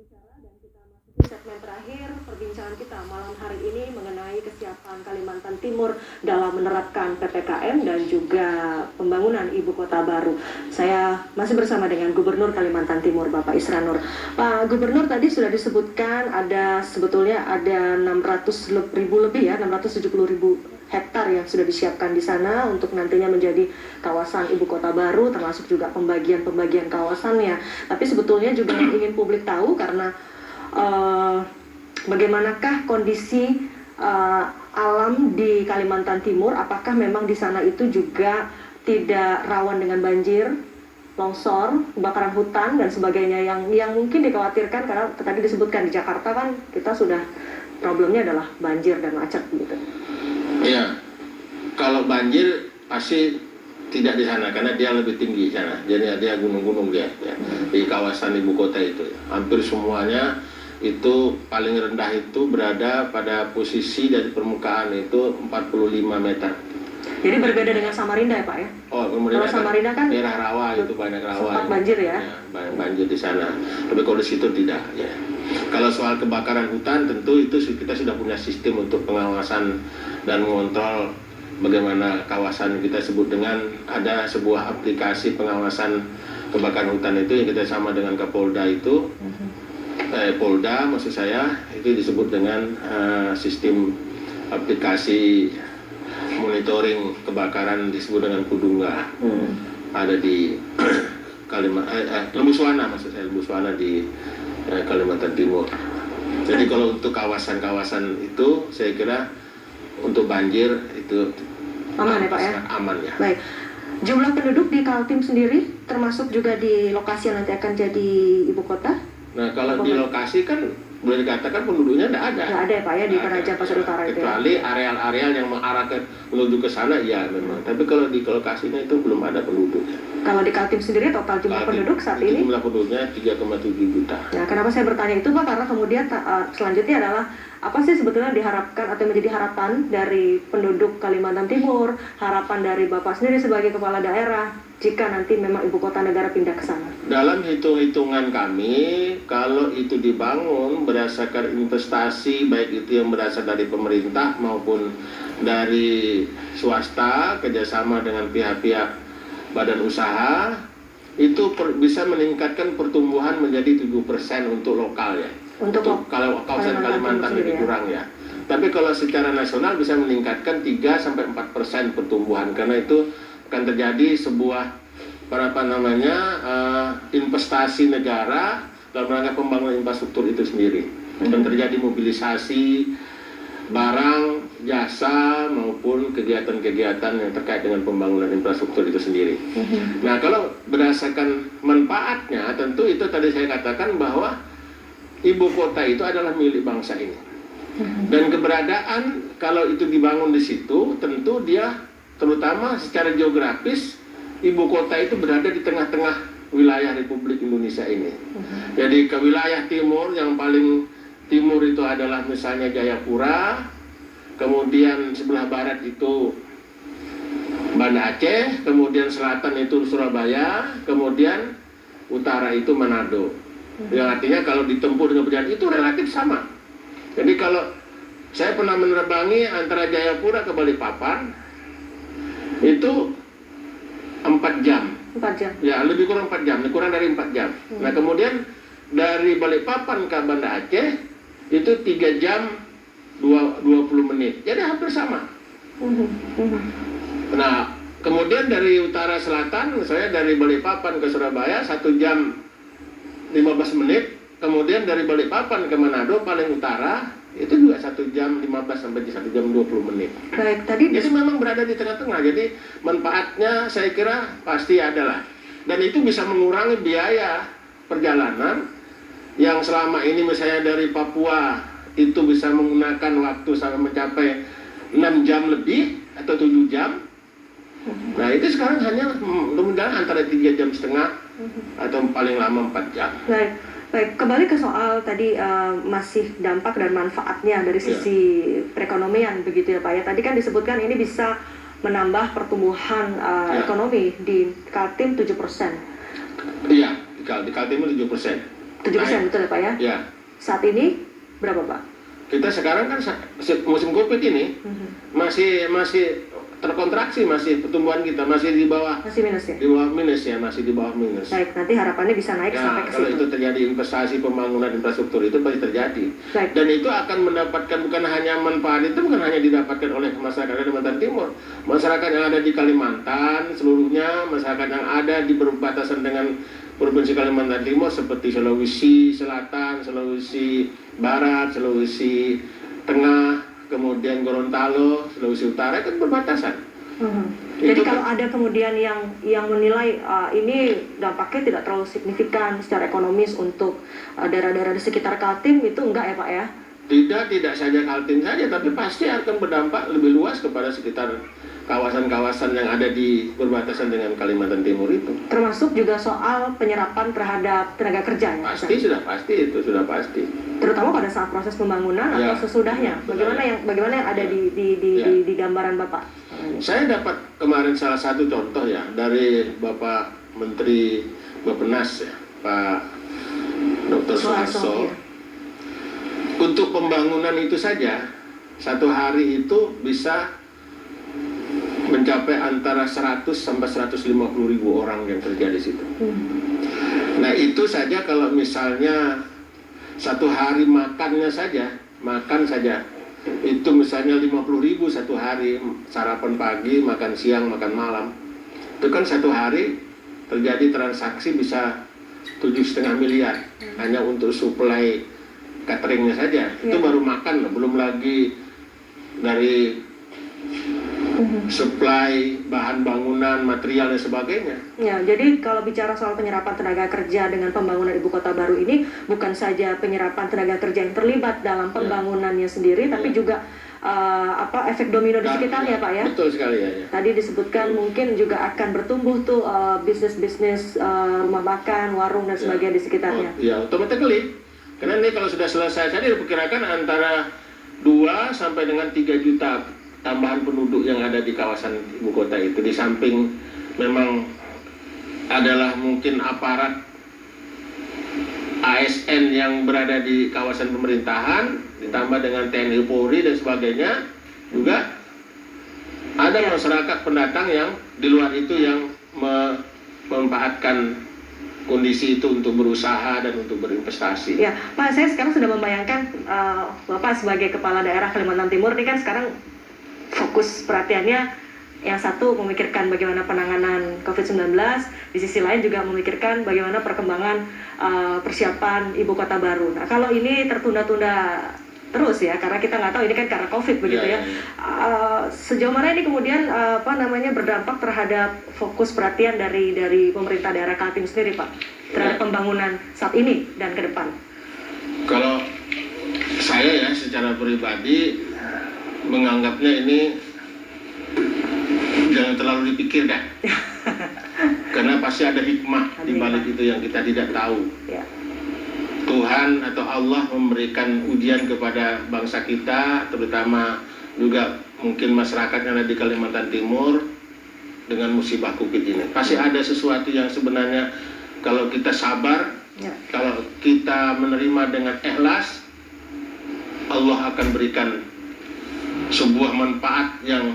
Segmen terakhir perbincangan kita malam hari ini mengenai kesiapan Kalimantan Timur dalam menerapkan PPKM dan juga pembangunan ibu kota baru. Saya masih bersama dengan Gubernur Kalimantan Timur, Bapak Isran Nur. Pak Gubernur, tadi sudah disebutkan sebetulnya ada 600.000 lebih ya, 670.000 hektar yang sudah disiapkan di sana untuk nantinya menjadi kawasan ibu kota baru, termasuk juga pembagian kawasannya. Tapi sebetulnya juga yang ingin publik tahu karena bagaimanakah kondisi alam di Kalimantan Timur? Apakah memang di sana itu juga tidak rawan dengan banjir, longsor, kebakaran hutan dan sebagainya yang mungkin dikhawatirkan karena tadi disebutkan di Jakarta kan kita sudah problemnya adalah banjir dan macet gitu. Iya, kalau banjir pasti tidak di sana karena dia lebih tinggi di sana. Jadi dia gunung-gunung dia ya, di kawasan ibu kota itu. Hampir semuanya itu paling rendah itu berada pada posisi dari permukaan itu 45 meter. Jadi berbeda dengan Samarinda ya Pak ya? Oh, kemudian kalau Samarinda kan daerah rawa itu banyak rawa. Sempat banjir ya? Banyak banjir di sana. Tapi kalau di situ tidak ya. Kalau soal kebakaran hutan tentu itu kita sudah punya sistem untuk pengawasan dan mengontrol bagaimana kawasan kita sebut dengan ada sebuah aplikasi pengawasan kebakaran hutan itu yang kita sama dengan Kapolda itu. Polda maksud saya itu disebut dengan sistem aplikasi monitoring kebakaran disebut dengan Kudunga. Ada di Lembu Suwana maksud saya, Lembu Suwana di Kalimantan Timur. Jadi kalau untuk kawasan-kawasan itu saya kira untuk banjir itu aman ya Pak ya? Aman ya. Baik. Jumlah penduduk di Kaltim sendiri termasuk juga di lokasi yang nanti akan jadi ibu kota? Nah kalau di lokasi kan boleh dikatakan penduduknya tidak ada. Tidak ada ya Pak ya di Penajam Pasar Utara itu. Kecuali areal-areal yang mengarah menuju ke sana ya memang. Tapi kalau di lokasinya itu belum ada penduduknya. Kalau di Kaltim sendiri total jumlah penduduk saat ini? Jumlah penduduknya 3,7 juta. Nah, kenapa saya bertanya itu Pak? Karena kemudian selanjutnya adalah apa sih sebetulnya diharapkan atau menjadi harapan dari penduduk Kalimantan Timur, harapan dari Bapak sendiri sebagai kepala daerah jika nanti memang ibu kota negara pindah ke sana? Dalam hitung-hitungan kami, kalau itu dibangun berdasarkan investasi, baik itu yang berasal dari pemerintah maupun dari swasta, kerjasama dengan pihak-pihak badan usaha, itu bisa meningkatkan pertumbuhan menjadi 7% untuk lokal ya. Untuk kalau kawasan Kalimantan lebih kurang ya. Tapi kalau secara nasional bisa meningkatkan 3-4% pertumbuhan karena itu akan terjadi sebuah investasi negara dalam rangka pembangunan infrastruktur itu sendiri. Dan terjadi mobilisasi barang, jasa maupun kegiatan-kegiatan yang terkait dengan pembangunan infrastruktur itu sendiri. Nah, kalau berdasarkan manfaatnya tentu itu tadi saya katakan bahwa ibu kota itu adalah milik bangsa ini. Dan keberadaan kalau itu dibangun di situ tentu dia terutama secara geografis ibu kota itu berada di tengah-tengah wilayah Republik Indonesia ini. Jadi ke wilayah timur yang paling timur itu adalah misalnya Jayapura, kemudian sebelah barat itu Banda Aceh, kemudian selatan itu Surabaya, kemudian utara itu Manado. Yang artinya kalau ditempuh dengan perjalanan itu relatif sama. Jadi kalau saya pernah menerbangi antara Jayapura ke Balikpapan itu 4 jam. 4 jam? Ya, lebih kurang 4 jam, kurang dari 4 jam. Nah kemudian dari Balikpapan ke Banda Aceh itu 3 jam 20 menit, jadi hampir sama. Nah kemudian dari utara selatan, saya dari Balikpapan ke Surabaya 1 jam 15 menit, kemudian dari Balikpapan ke Manado paling utara itu juga 1 jam 15 sampai 1 jam 20 menit. Baik, tadi jadi memang berada di tengah-tengah, jadi manfaatnya saya kira pasti adalah, dan itu bisa mengurangi biaya perjalanan yang selama ini misalnya dari Papua itu bisa menggunakan waktu sampai mencapai 6 jam lebih atau 7 jam. Nah itu sekarang hanya mudah-mudahan antara 3,5 jam atau paling lama 4 jam. Baik, kembali ke soal tadi masih dampak dan manfaatnya dari sisi perekonomian begitu ya Pak ya. Tadi kan disebutkan ini bisa menambah pertumbuhan ekonomi di Kaltim 7%. Iya, di Kaltim 7%. 7% betul ya Pak ya? Ya. Saat ini berapa Pak? Kita sekarang kan musim Covid ini masih terkontraksi, masih pertumbuhan kita masih di bawah Masih minus ya? di bawah minus ya, masih di bawah minus. Baik, nanti harapannya bisa naik sampai ke Kalau situ. itu terjadi investasi pembangunan infrastruktur itu pasti terjadi. Baik. Dan itu akan mendapatkan bukan hanya manfaat itu bukan hanya didapatkan oleh masyarakat Kalimantan Timur, masyarakat yang ada di Kalimantan seluruhnya, masyarakat yang ada di perbatasan dengan Provinsi Kalimantan Timur seperti Sulawesi Selatan, Sulawesi Barat, Sulawesi Tengah, kemudian Gorontalo, Sulawesi Utara kan berbatasan. Jadi Itu kalau ada kemudian yang menilai ini dampaknya tidak terlalu signifikan secara ekonomis untuk daerah-daerah di sekitar Kaltim, itu enggak ya Pak ya? tidak saja Kaltim saja, tapi pasti akan berdampak lebih luas kepada sekitar kawasan-kawasan yang ada di berbatasan dengan Kalimantan Timur itu. Termasuk juga soal penyerapan terhadap tenaga kerja ya? Pasti itu sudah pasti. Terutama pada saat proses pembangunan Ya. atau sesudahnya. Bagaimana yang ada di gambaran Bapak? Saya dapat kemarin salah satu contoh ya dari Bapak Menteri Bappenas ya, Pak Dr. Soeharto. Ya. Untuk pembangunan itu saja, satu hari itu bisa mencapai antara 100 sampai 150 ribu orang yang kerja di situ. Nah itu saja kalau misalnya satu hari makan saja, itu misalnya 50 ribu satu hari, sarapan pagi, makan siang, makan malam. Itu kan satu hari terjadi transaksi bisa 7,5 miliar hanya untuk suplai cateringnya saja. Itu baru makan, belum lagi dari supply bahan bangunan, material dan sebagainya. Ya, jadi kalau bicara soal penyerapan tenaga kerja dengan pembangunan ibu kota baru ini, bukan saja penyerapan tenaga kerja yang terlibat dalam pembangunannya sendiri, tapi juga efek domino di sekitarnya, Pak ya. Betul sekali ya. Tadi disebutkan mungkin juga akan bertumbuh tuh bisnis-bisnis rumah makan, warung dan sebagainya di sekitarnya. Ya, automatically. Karena ini kalau sudah selesai, saya diperkirakan antara 2 sampai dengan 3 juta tambahan penduduk yang ada di kawasan ibu kota itu. Di samping memang adalah mungkin aparat ASN yang berada di kawasan pemerintahan, ditambah dengan TNI Polri dan sebagainya, juga ada masyarakat pendatang yang di luar itu yang memanfaatkan kondisi itu untuk berusaha dan untuk berinvestasi. Ya, Pak, saya sekarang sudah membayangkan Bapak sebagai Kepala Daerah Kalimantan Timur ini kan sekarang fokus perhatiannya yang satu memikirkan bagaimana penanganan COVID-19, di sisi lain juga memikirkan bagaimana perkembangan persiapan ibu kota baru. Nah, kalau ini tertunda-tunda terus ya, karena kita nggak tahu ini kan karena COVID begitu ya. Sejauh mana ini kemudian berdampak terhadap fokus perhatian dari pemerintah daerah Kaltim sendiri, Pak, terhadap pembangunan saat ini dan ke depan? Kalau saya ya secara pribadi menganggapnya ini jangan terlalu dipikir dah. Karena pasti ada hikmah di balik itu yang kita tidak tahu. Ya. Tuhan atau Allah memberikan ujian kepada bangsa kita, terutama juga mungkin masyarakat yang ada di Kalimantan Timur dengan musibah COVID ini. Pasti ada sesuatu yang sebenarnya kalau kita sabar, kalau kita menerima dengan ikhlas, Allah akan berikan sebuah manfaat yang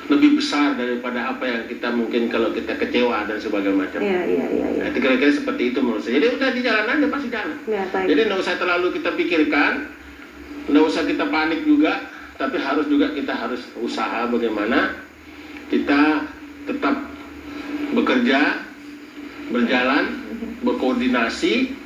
lebih besar daripada apa yang kita mungkin kalau kita kecewa dan sebagainya macam. Nah, itu kira-kira seperti itu menurut saya. Jadi udah di jalan aja, pasti jalan. Ya, jadi nggak usah terlalu kita pikirkan, nggak usah kita panik juga, tapi kita harus usaha bagaimana kita tetap bekerja, berjalan, berkoordinasi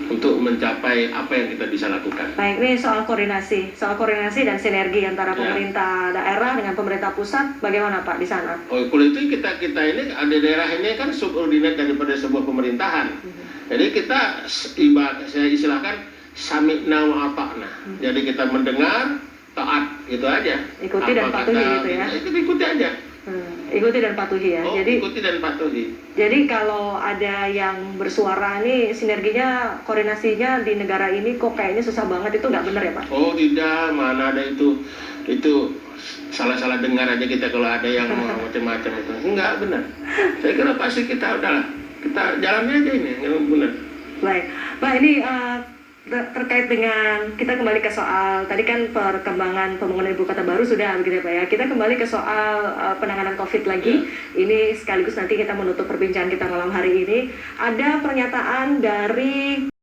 untuk mencapai apa yang kita bisa lakukan. Baik, ini soal koordinasi dan sinergi antara pemerintah daerah dengan pemerintah pusat, bagaimana Pak di sana? Oh, kalau itu kita ini ada daerah ini kan subordinat daripada sebuah pemerintahan. Jadi kita saya istilahkan sami'na wa ata'na. Jadi kita mendengar, taat, gitu aja. Ikuti dan patuhi gitu ya. Ikuti aja. Ikuti dan patuhi ya. Ikuti dan patuhi. Jadi kalau ada yang bersuara nih sinerginya, koordinasinya di negara ini kok kayaknya susah banget, itu nggak benar ya Pak? Oh tidak, mana ada itu salah-salah dengar aja kita kalau ada yang macam-macam itu. Enggak benar. Saya kira pasti kita jalannya aja ini, yang benar. Baik. Pak, ini terkait dengan kita kembali ke soal tadi kan perkembangan pembangunan ibu kota baru sudah begitu ya Pak ya. Kita kembali ke soal penanganan COVID lagi. Ini sekaligus nanti kita menutup perbincangan kita malam hari ini. Ada pernyataan dari